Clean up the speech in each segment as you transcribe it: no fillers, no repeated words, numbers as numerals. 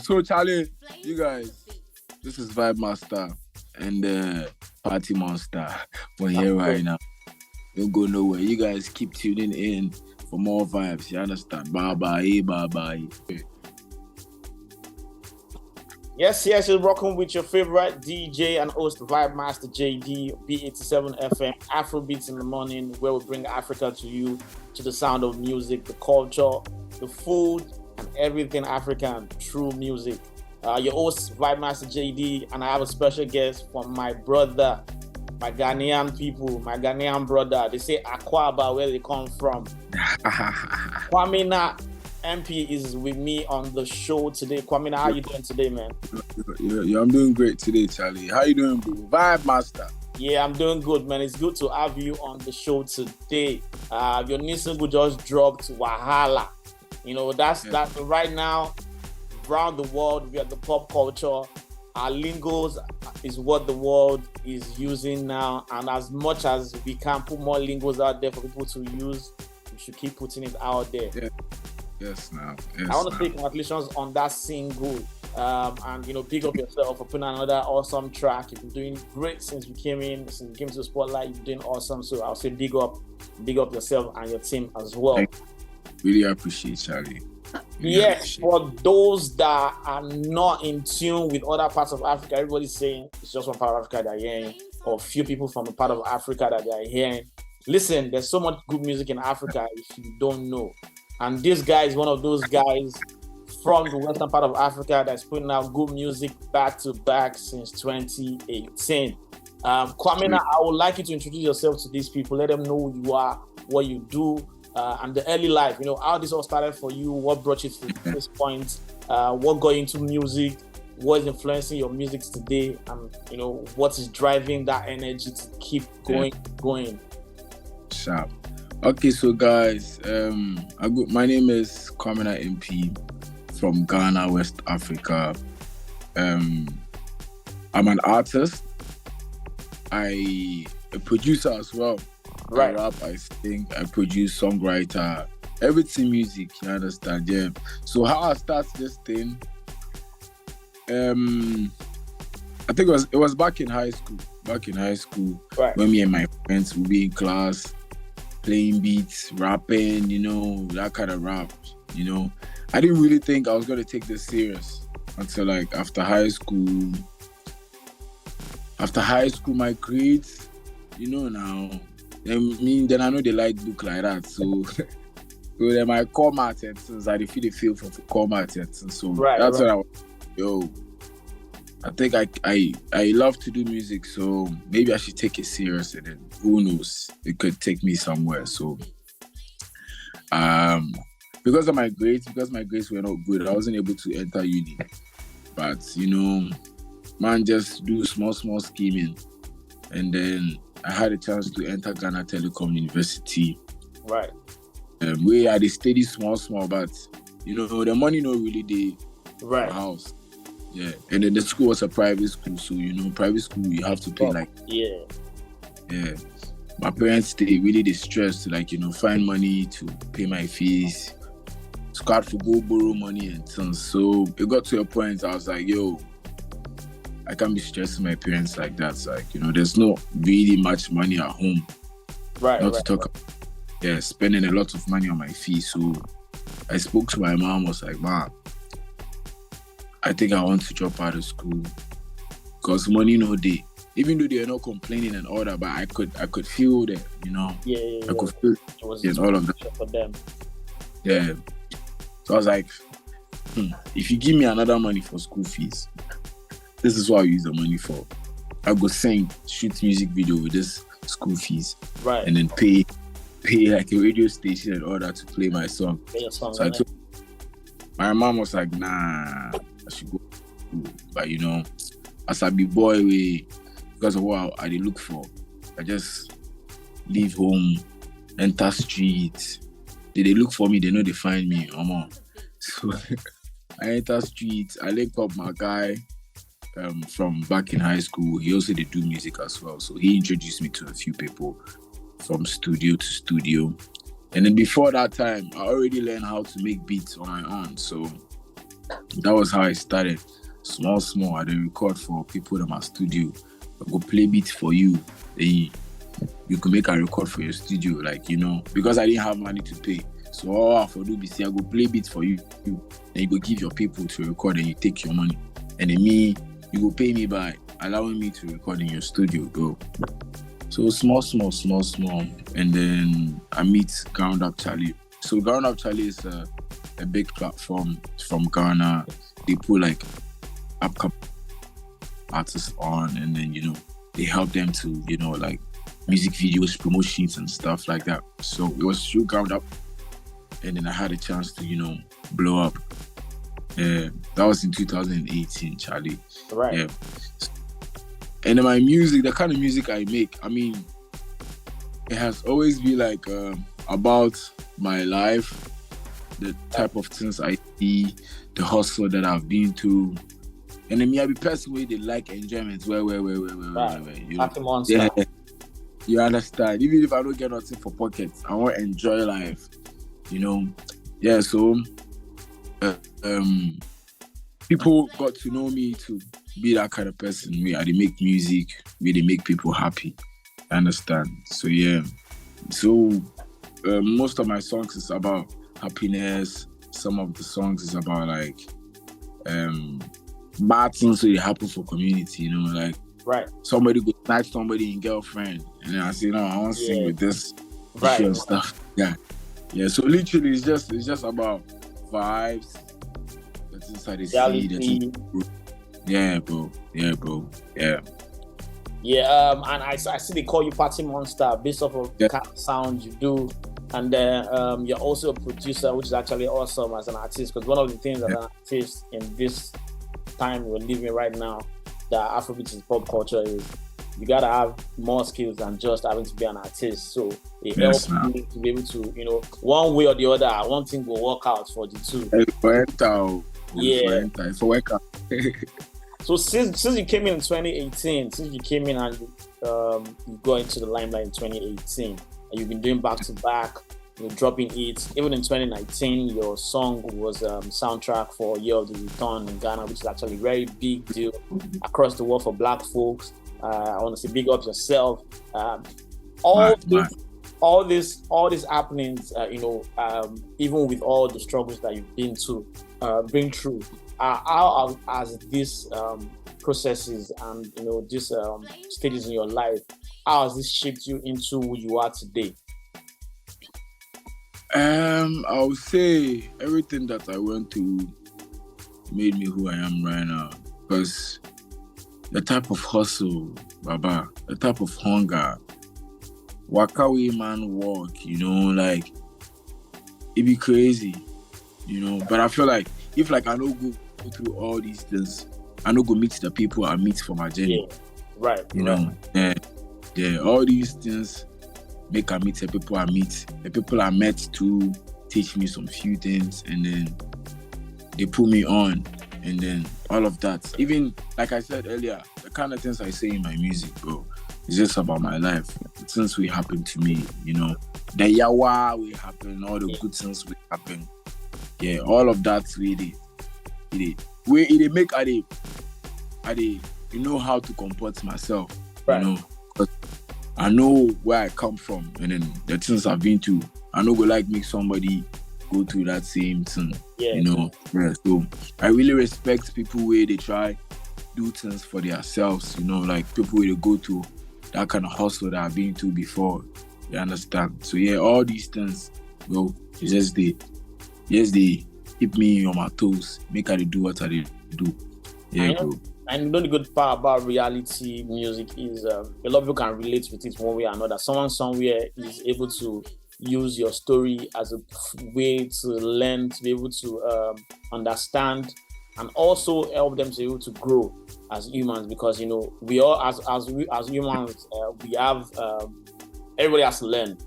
So Charlie, you guys, this is Vibemaster and Party Monster. We're here right now. Don't go nowhere. You guys keep tuning in for more vibes. You understand? Bye bye, bye bye. Yes, you're rocking with your favorite DJ and host, Vibemaster JD, B87.7FM, Afrobeats in the morning, where we bring Africa to you, to the sound of music, the culture, the food, and everything African through music. Your host, Vibemaster JD, and I have a special guest from my brother, my Ghanaian people, my Ghanaian brother. They say Akwaba, where they come from. Quamina MP is with me on the show today. Quamina, how you doing today, man? Yeah, I'm doing great today, Charlie. How you doing, bro? Vibemaster. Yeah, I'm doing good, man. It's good to have you on the show today. Your new single just dropped, Wahala. You know, that's right now, around the world, we are the pop culture. Our lingos is what the world is using now. And as much as we can put more lingos out there for people to use, we should keep putting it out there. Yeah. Yes, now. Yes, I want to say congratulations on that single. And, you know, big up yourself for putting another awesome track. You've been doing great since you came to the spotlight. You're doing awesome. So I'll say big up yourself and your team as well. Really appreciate, Charlie. Yes, for those that are not in tune with other parts of Africa, everybody's saying it's just one part of Africa they're hearing, or a few people from a part of Africa that they're hearing. Listen, there's so much good music in Africa if you don't know. And this guy is one of those guys from the western part of Africa that's putting out good music back to back since 2018. Quamina, I would like you to introduce yourself to these people. Let them know who you are, what you do, and the early life. You know, how this all started for you, what brought you to this point, what got you into music, what is influencing your music today, and, you know, what is driving that energy to keep going. Sharp. Okay, so guys, my name is Quamina MP from Ghana, West Africa. I'm an artist. I'm a producer as well. Right. I rap, I sing, I produce, songwriter, everything music, you understand? Yeah. So how I start this thing, I think it was back in high school. Right. When me and my friends would be in class, playing beats, rapping, you know, that kind of rap, you know. I didn't really think I was going to take this serious until like after high school. After high school, my grades, you know now, then I know they like book like that. So they might call my attention. I feel for call my attention. So that's what I was. I think I love to do music, so maybe I should take it serious, and then who knows, it could take me somewhere. So because my grades were not good, I wasn't able to enter uni. But you know, man, just do small scheming, and then I had a chance to enter Ghana Telecom University. Right. We had a steady small, but you know the money not really there. Right. House. Yeah, and then the school was a private school, so you know, private school you have to pay Yeah. My parents they really distressed to like, you know, find money to pay my fees. Squad for go borrow money and things. So it got to a point I was like, yo, I can't be stressing my parents like that. It's like, you know, there's not really much money at home. Right. To talk about, spending a lot of money on my fees. So I spoke to my mom, was like, "Ma, I think I want to drop out of school because money no day." Even though they are not complaining and all that, but I could feel that, you know. Yeah. I could feel all of that for them. Yeah. So I was like, if you give me another money for school fees, this is what I use the money for. I go shoot music video with this school fees, right? And then pay like a radio station and all that to play my song. So I told my mom was like, nah, I should go to school. But you know, as I be boy, because of what I look for, I just leave home, enter streets. They look for me, they know they find me. So I enter streets, I link up my guy from back in high school. He also did do music as well. So he introduced me to a few people from studio to studio. And then before that time, I already learned how to make beats on my own. So that was how I started. Small. I didn't record for people in my studio. I go play beats for you. Then you can make a record for your studio, like, you know, because I didn't have money to pay. So all I for do be say I go play beats for you. Then you go give your people to record and you take your money. And then you go pay me by allowing me to record in your studio, bro. So small. And then I meet Ground Up Charlie. So Ground Up Charlie is a big platform from Ghana. They put like upcoming artists on, and then, you know, they help them to, you know, like music videos, promotions and stuff like that. So it was through Ground Up. And then I had a chance to, you know, blow up. That was in 2018, Charlie. Right. Yeah. And then my music, the kind of music I make, I mean, it has always been like about my life, the type of things I see, the hustle that I've been through. And then me, I be person where they like enjoyment. Where. You know? Yeah, you understand? Even if I don't get nothing for pockets, I want to enjoy life. You know? Yeah, so people got to know me to be that kind of person where they make music, where they make people happy. I understand? So yeah. So most of my songs is about happiness. Some of the songs is about like bad things that happen for community, you know, like somebody go snatch somebody in girlfriend, and then I say, no, I want to sing with this and stuff. Yeah. So literally, it's just about vibes. That's inside the sea. Yeah, bro. Yeah. Yeah. And I see they call you Party Monster based off of the kind of sound you do. And then you're also a producer, which is actually awesome as an artist, because one of the things as an artist in this time we're living right now, that Afrobeats is pop culture, is you gotta have more skills than just having to be an artist. So it helps you to be able to, you know, one way or the other, one thing will work out for the two. For work out. So since you came in 2018, and you got into the limelight in 2018, and you've been doing back to back, you know, dropping hits. Even in 2019, your song was soundtrack for Year of the Return in Ghana, which is actually a very big deal across the world for Black folks. I want to say big up yourself. All these happenings, you know, even with all the struggles that you've been through, how has this processes and, you know, these stages in your life, how has this shaped you into who you are today? I would say everything that I went through made me who I am right now. Because the type of hustle, Baba, the type of hunger, wakawe man walk, you know, like, it be crazy, you know. But I feel like if like I don't go through all these things, I don't go meet the people I meet for my journey. You know, all these things make I meet the people I meet. The people I met to teach me some few things, and then they put me on, and then all of that. Even like I said earlier, the kind of things I say in my music, bro, it's just about my life. The things will happen to me, you know. The yawa will happen, all the good things will happen. Yeah, all of that really. It make I know how to comport myself. You know. I know where I come from, and then the things I've been through. I know go like make somebody go through that same thing. You know. Yeah, so I really respect people where they try do things for themselves, you know, like people where they go through that kind of hustle that I've been through before. You understand? So yeah, all these things, bro, it's just they keep me on my toes, make I do what I do. Yeah, bro. And you know the good part about reality music is a lot of people can relate with it one way or another. Someone somewhere is able to use your story as a way to learn, to be able to understand, and also help them to be able to grow as humans. Because, you know, we all as humans, we have everybody has to learn,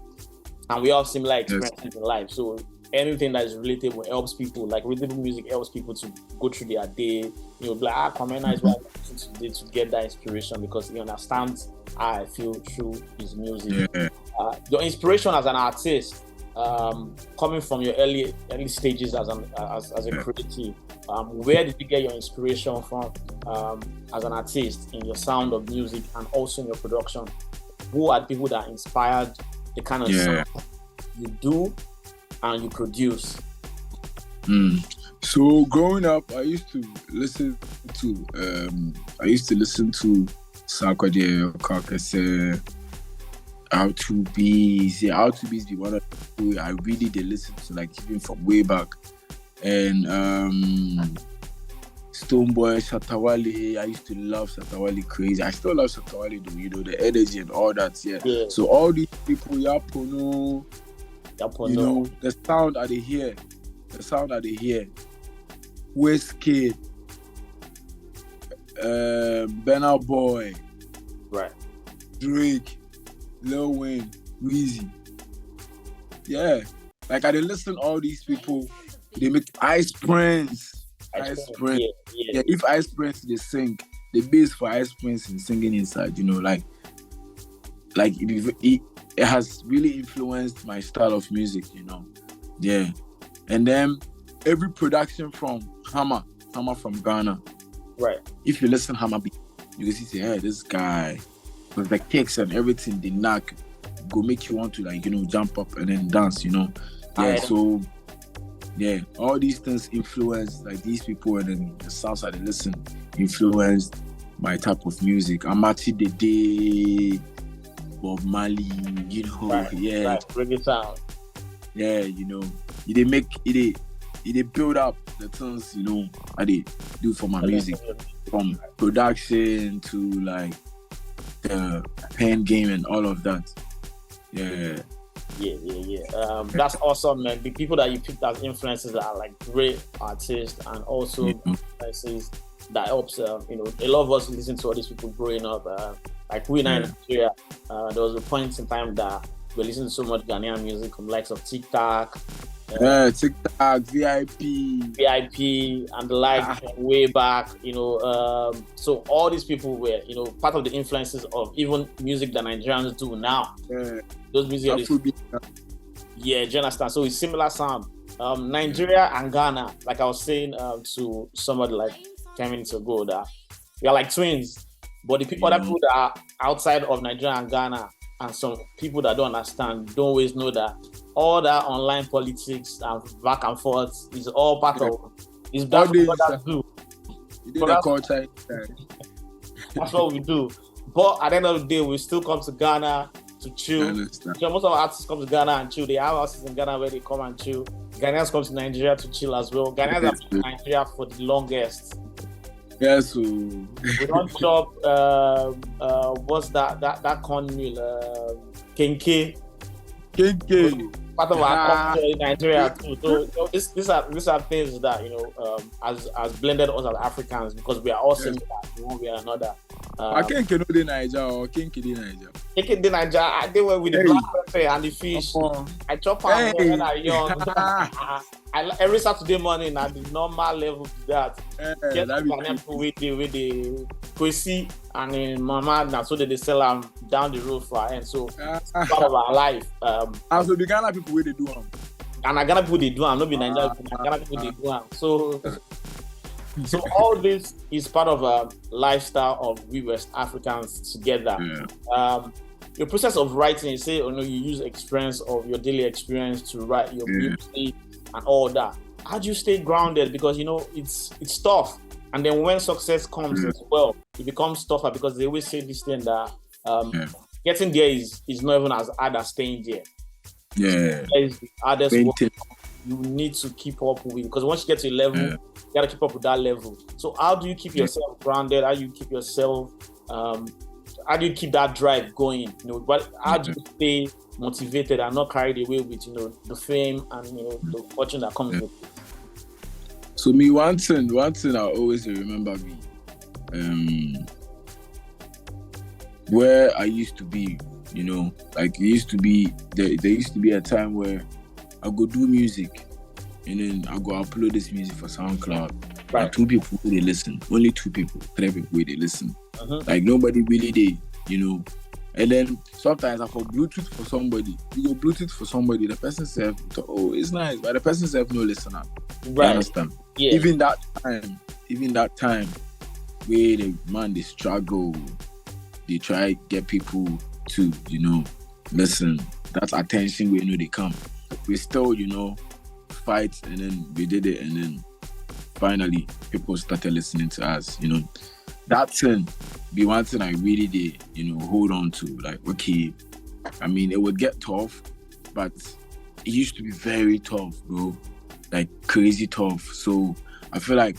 and we all have similar experiences in life. So anything that is relatable helps people. Like relatable music helps people to go through their day. You know, like Quamina is what I today to get that inspiration, because he understands how I feel through his music. Your inspiration as an artist, coming from your early stages as a creative, Where did you get your inspiration from as an artist in your sound of music and also in your production? Who are the people that inspired the kind of sound you do and you produce? So growing up, I used to listen to Sarkodie, Kakase, Afrobeats. Yeah, Afrobeats be one of the people I really did listen to, like even from way back. And Stonebwoy, Shatawale, I used to love Shatawale crazy. I still love Shatawale though, you know, the energy and all that, yeah. So all these people, Yapono, you know, the sound that they hear, Wizkid, Burna Boy, right, Drake, Lil Wayne, Weezy. Yeah, like I did listen to all these people. They make Ice Prince. Yeah. If Ice Prince they sing, the bass for Ice Prince is singing inside. You know, like it has really influenced my style of music. You know, yeah. And then every production from Hammer from Ghana. Right. If you listen to Hammer, you can see, hey, this guy with the kicks and everything, the knack go make you want to, like, you know, jump up and then dance. You know, yeah. So. Yeah, all these things influence like these people, and then the sounds that they listen influenced my type of music. Amati Dede, Bob Marley, you know, reggae sound. Yeah, you know, they build up the things, you know, I they do for my music, from production to like the pen game and all of that. Yeah. That's awesome, man. The people that you picked as influences are like great artists, and also influences that helps. You know, a lot of us listen to all these people growing up. Like we in Nigeria, there was a point in time that we listened to so much Ghanaian music from likes of TikTok. TikTok, VIP, and the like way back, you know. So all these people were, you know, part of the influences of even music that Nigerians do now. Those music, do you understand? So it's similar sound. Nigeria and Ghana, like I was saying to somebody like 10 minutes ago, that we are like twins, but the people, other people that are outside of Nigeria and Ghana, and some people that don't understand, don't always know that all that online politics and back and forth is all part of it's what brothers do. That's what we do. But at the end of the day, we still come to Ghana to chill. Most of our artists come to Ghana and chill. They have houses in Ghana where they come and chill. Ghanaians come to Nigeria to chill as well. Ghanaians have been in Nigeria for the longest. Yes, we don't chop. What's that corn meal? Kenke. Part of our culture in Nigeria too. So these are things that, you know, as blended us as Africans, because we are all similar in one way or another. I can't know the Niger or Kenke the Niger. Kenke the Niger. I did with the black pepper and the fish. I chop them when I young. Every Saturday morning at the normal level to that. Get people with the kwesi and in mama now, so that they sell them down the road for, and so it's part of our life. So the Ghana people where they do them. And Ghana people they do them, not be Nigeria people. Ghana people they do them. So all this is part of a lifestyle of we West Africans together. Your process of writing, you say, you use experience of your daily experience to write your music and all that. How do you stay grounded? Because, you know, it's tough. And then when success comes as well, it becomes tougher, because they always say this thing that getting there is not even as hard as staying there. That is the hardest work you need to keep up with, because once you get to a level, you gotta keep up with that level. So how do you keep yourself grounded? How do you keep yourself how do you keep that drive going? You know, how do you stay motivated and not carried away with, you know, the fame and, you know, the fortune that comes with it? So me, one thing I always remember where I used to be, you know, like there used to be a time where I go do music and then I go upload this music for SoundCloud. Right. 2 people they listen, only 2 people, 3 people they listen. Like nobody really did, you know. And then sometimes I go Bluetooth for somebody. You go Bluetooth for somebody, the person says, oh, it's nice, but the person says no listener. You understand? even that time, where they struggle, they try get people to, listen. That attention we they come. We still, fight, and then we did it, and then finally people started listening to us. That thing be one thing I really did, hold on to. Like, okay, I mean, it would get tough, but it used to be very tough, bro. Like, crazy tough. So I feel like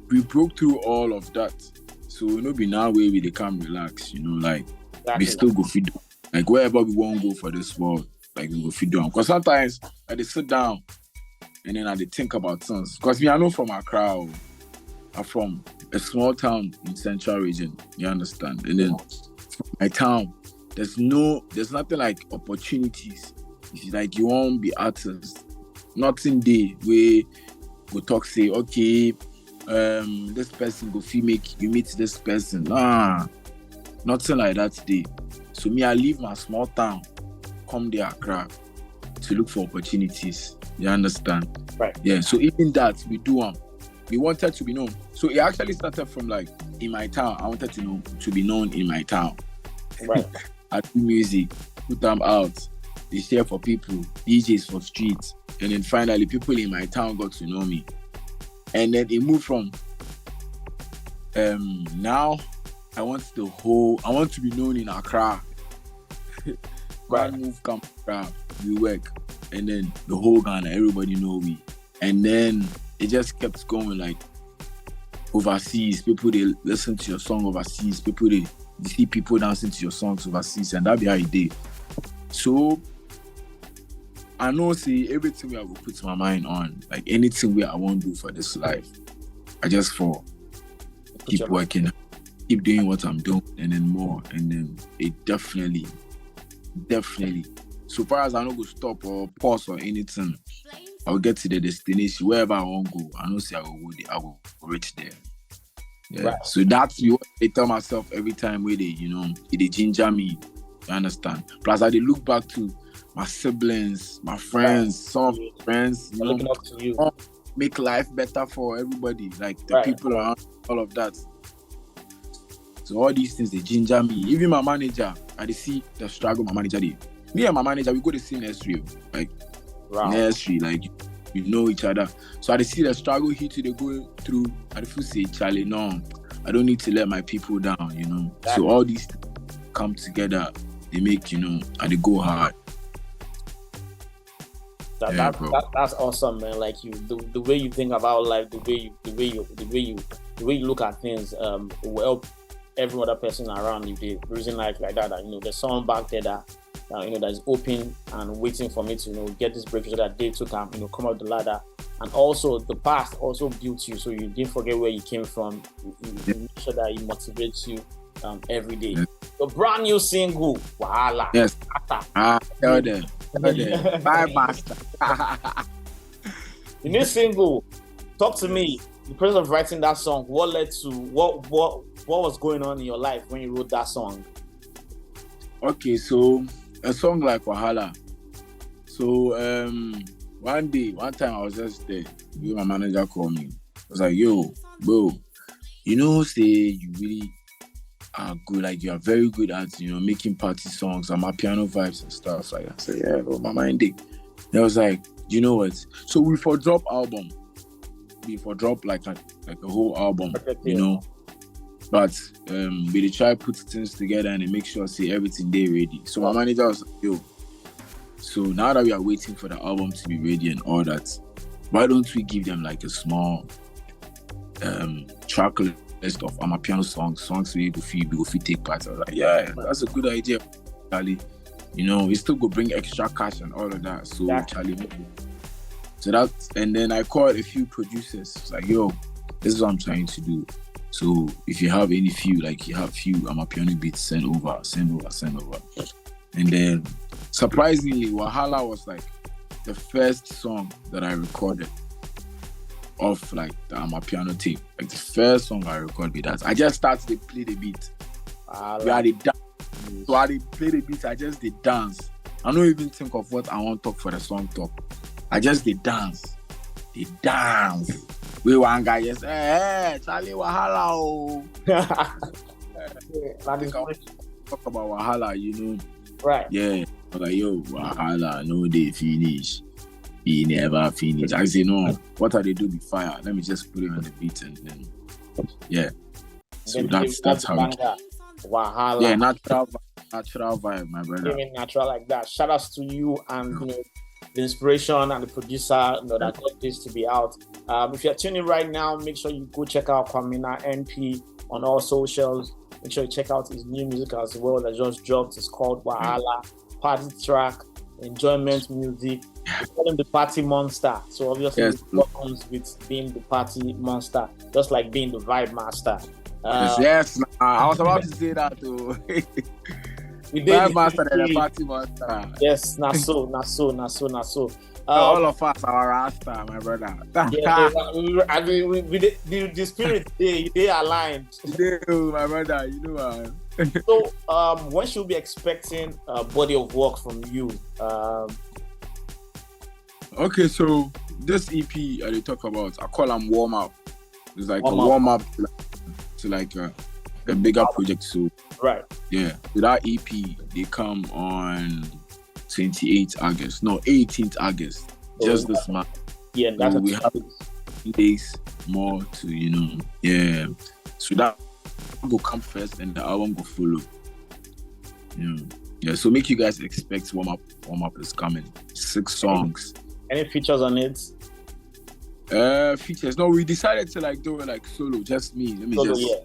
we broke through all of that. So be now where we come relax, like we still go feed. Like, wherever we won't go for this world, like we go feed down. Because sometimes I just sit down and then I think about things. Because I know from Accra, I'm from a small town in Central Region. You understand? And then my town, there's nothing like opportunities. It's like you won't be artists. Nothing there where go talk say, okay, this person go feel make you meet this person. Nothing like that today. So me, I leave my small town, come there Accra to look for opportunities. You understand? Right. Yeah. So even that we do we wanted to be known. So it actually started from like in my town. I wanted to be known in my town. Right. I do music, put them out, they share for people, DJs for streets, and then finally people in my town got to know me. And then it moved from now I want to be known in Accra. Right. Move come Accra, we work, and then the whole Ghana, everybody know me. And then it just kept going, like overseas. People they listen to your song overseas. People they see people dancing to your songs overseas, and that be how it did. So I know see everything where I will put my mind on, like anything where I want to do for this life, I just keep working, keep doing what I'm doing, and then more, and then it definitely. So far as I don't go stop or pause or anything, I'll get to the destination wherever I want to go. I know say I will reach there. Yeah. Right. So that's what I tell myself every time where they ginger me. You understand? Plus I look back to my siblings, my friends, some of my friends, looking up to you. Make life better for everybody, like the people around, all of that. So all these things they ginger me. Even my manager, I see the struggle my manager did. Me and my manager, we go to the same nursery, like nursery, like we know each other. So I see the struggle he they go through. I feel say, Charlie, no, I don't need to let my people down, Exactly. So all these things come together, they make, and they go hard. That's awesome, man. Like the way you think about life, the way you look at things, will help every other person around you. The reason like that, there's someone back there that that is open and waiting for me to get this breakthrough that they took come up the ladder. And also the past also built you, so you didn't forget where you came from. You make sure that it motivates you every day. Yes. The brand new single, Wahala. Yes. Tell them. Vibemaster. The new single, talk to me. The process of writing that song, what led to what was going on in your life when you wrote that song? Okay, so a song like Wahala. So one time I was just there. My manager called me. I was like, yo, bro, say you really are good, like you are very good at making party songs and my piano vibes and stuff like that. I said, yeah, bro, my mind did. And I was like, you know what? So we for drop album. We for drop like a whole album, But we try put things together and they make sure say everything they ready. So my manager was like, yo, so now that we are waiting for the album to be ready and all that, why don't we give them like a small track list of my piano songs we go take part. I was like, yeah, that's a good idea, Charlie. We still go bring extra cash and all of that. So Charlie, so that, and then I called a few producers. It's like, yo, this is what I'm trying to do. So if you have any few, like you have few my piano beats, send over. And then surprisingly, Wahala was like the first song that I recorded off like my piano tape. Like the first song I recorded with that. I just started to play the beat. We had it dance. So I did play the beat, I just did dance. I don't even think of what I want to talk for the song talk. I just did dance. We one guy just Charlie wahala. Oh. I think I'll talk about wahala, you know. Right. Yeah. Like yo, wahala, no they finish. He never finish. I say no. What are they do with fire? Let me just put it on the beat and then So that's how it wahala. Yeah, natural vibe, my brother. Natural like that. Shout outs to you and the inspiration and the producer that got this to be out. If you're tuning right now, make sure you go check out Quamina NP on all socials. Make sure you check out his new music as well that just dropped. It's called Wahala, party track, enjoyment music. We call him the party monster. So obviously what comes with being the party monster, just like being the Vibemaster. Yes, I was about to say that too. Vibemaster and the party monster. Yes, not so. All of us are Rasta, my brother. I mean, the spirit they aligned. They do, my brother. You know. So, when should we be expecting a body of work from you? Okay, so this EP they talk about, I call them warm up. It's like a warm up to like a bigger project. So right, yeah. So that EP they come on 18th August. Just this month. Yeah, that's so we have days more to So that will come first and the album will follow. Yeah. So make you guys expect warm up is coming. 6 songs. Any features on it? Features. No, we decided to like do it like solo, just me.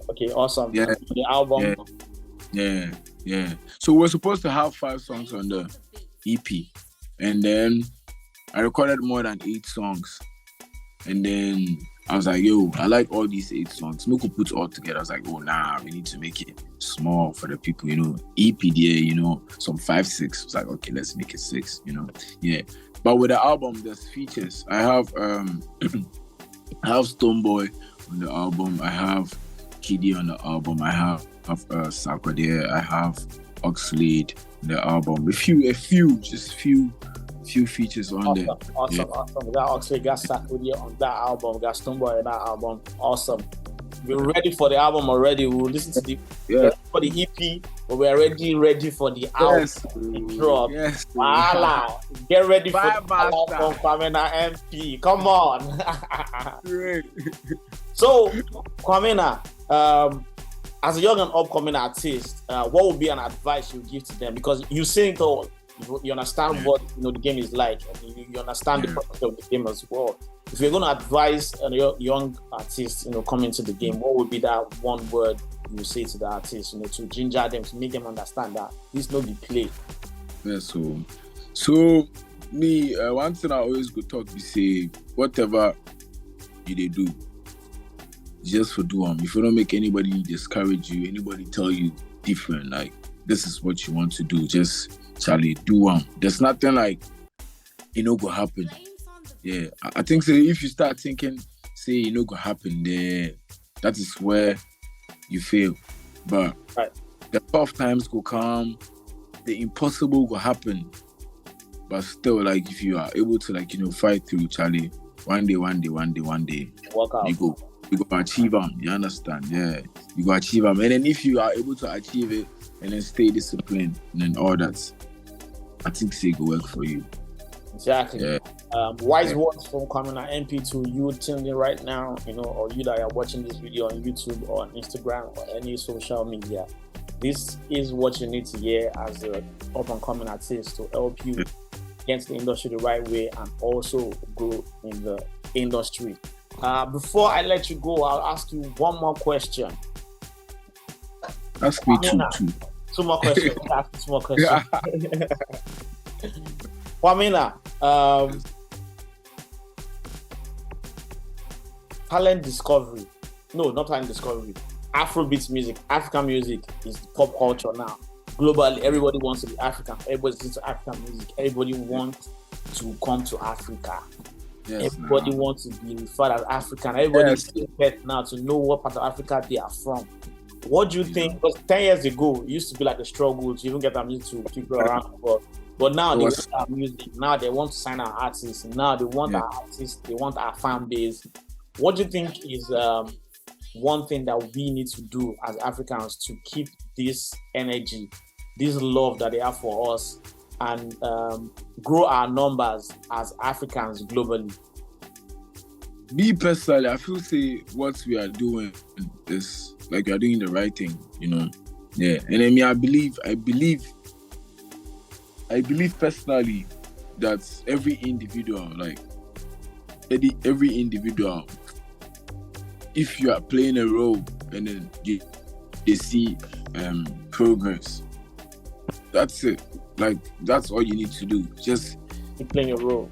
Okay, awesome. Yeah. The album. Yeah. So we're supposed to have 5 songs on the EP. And then I recorded more than 8 songs. And then I was like, yo, I like all these 8 songs. We could put all together. I was like, oh, nah, we need to make it small for the people, EP there, some 5, 6. I was like, okay, let's make it 6, Yeah. But with the album, there's features. I have Stoneboy on the album. I have Kiddy on the album. I have Sako there. I have Oxlade on the album. A few features on there. Awesome. We got Oxlade, got Sako there on that album. We got Stoneboy on that album. Awesome. We're ready for the album already. We'll listen to the EP, but we're already ready for the album to drop. Yes. Voila. Get ready for the album from Quamina MP. Come on. Great. So, Quamina, as a young and upcoming artist, what would be an advice you give to them? Because you sing it all. You understand what the game is like, and you understand the process of the game as well. If you're going to advise a young artist, coming to the game, what would be that one word you say to the artist, to ginger them, to make them understand that this not the play? Yeah, so me, one thing I always go talk, we say, whatever you do, just for do them. If you don't make anybody discourage you, anybody tell you different, like, this is what you want to do, just, Charlie, do them. There's nothing like, go happen. Yeah, I think so if you start thinking, say, go happen there, that is where you fail. But the tough times will come, the impossible will happen. But still, like, if you are able to, fight through, Charlie, one day, work out. you go achieve them. You understand? Yeah, you go achieve them. And then if you are able to achieve it and then stay disciplined and then all that, I think it will work for you. Exactly. Yeah. Wise words from Quamina MP to you tuning in right now, or you that are watching this video on YouTube or on Instagram or any social media. This is what you need to hear as an up-and-coming artist to help you get to the industry the right way and also grow in the industry. Before I let you go, I'll ask you one more question. Ask me two. Two more questions. Ask 2 more questions. Quamina, talent discovery. No, not talent discovery. Afrobeats music, African music is pop culture now. Globally, everybody wants to be African. Everybody's into African music. Everybody wants to come to Africa. Yes, everybody wants to be referred as African. Everybody is expected now to know what part of Africa they are from. What do you think? Because 10 years ago, it used to be like a struggle to even get our music to people around the world. But now they want our music. Now they want to sign our artists. Now they want our artists. They want our fan base. What do you think is one thing that we need to do as Africans to keep this energy, this love that they have for us, and grow our numbers as Africans globally? Me personally, I feel say what we are doing is like we are doing the right thing, you know. Yeah, and I mean, I believe personally that every individual, if you are playing a role and then they see progress, that's it. Like, that's all you need to do. Just keep playing your role.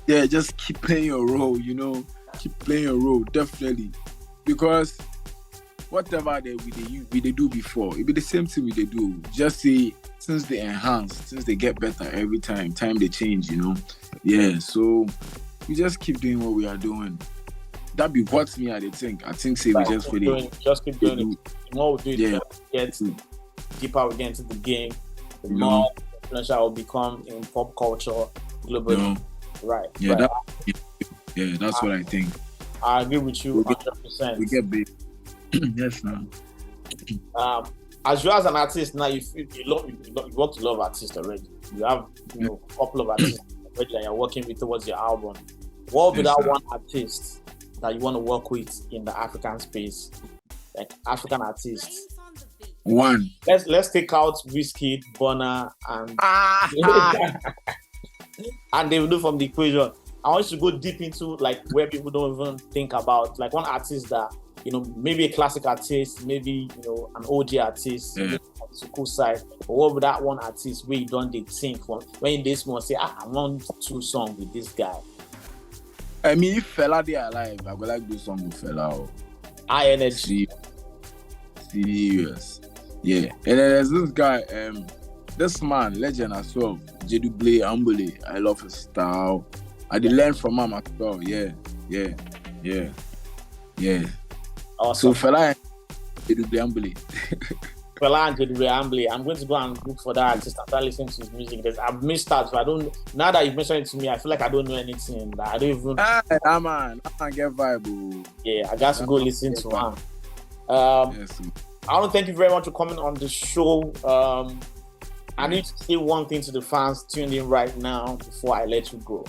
Yeah, just keep playing your role, you know. Keep playing your role, definitely. Because whatever they do before, it be the same thing they do. Just say, since they enhance, since they get better every time they change, you know. Yeah, so we just keep doing what we are doing. That be what me I think. I think say we just really keep doing it. The more we do it, get deeper we get into the game, the more influential will become in pop culture globally. You know? Right. Yeah, right. That's what I think. I agree with you 100%. We get big. Yes, man. As you as an artist now, you work to love artists already. You have a couple of artists already that you're working with towards your album. What would be that one artist that you want to work with in the African space, like African artists? One. Let's take out Wizkid, Burna, and and they will do from the equation. I want you to go deep into like where people don't even think about, like one artist that, you know, maybe a classic artist, maybe, you know, an OG artist, maybe on the cool side. But what would that one artist where you don't think when this one say, I want 2 songs with this guy? I mean, if Fela they are alive, I would like to do song with Fela. High energy. Serious. Yeah. And then there's this guy, this man, legend as well, Jeduble Ambole. I love his style. I did learn from him as well. Yeah. Awesome. So Fela and Jeduble Ambole. Fela and Jeduble Ambole. I'm going to go and look for that artist after listening to his music. I've missed out, but I don't. Now that you've mentioned it to me, I feel like I don't know anything. That I don't even. That man get vibe. Yeah, I got to go listen to him. Yes. I want to thank you very much for coming on the show. I need to say one thing to the fans tuned in right now before I let you go.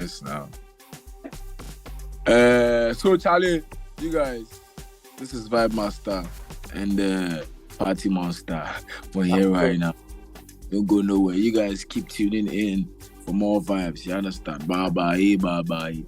Yes, now. So Charlie, you guys, this is Vibemaster and Party Monster. We're here right now. Don't go nowhere. You guys keep tuning in for more vibes. You understand? Bye bye.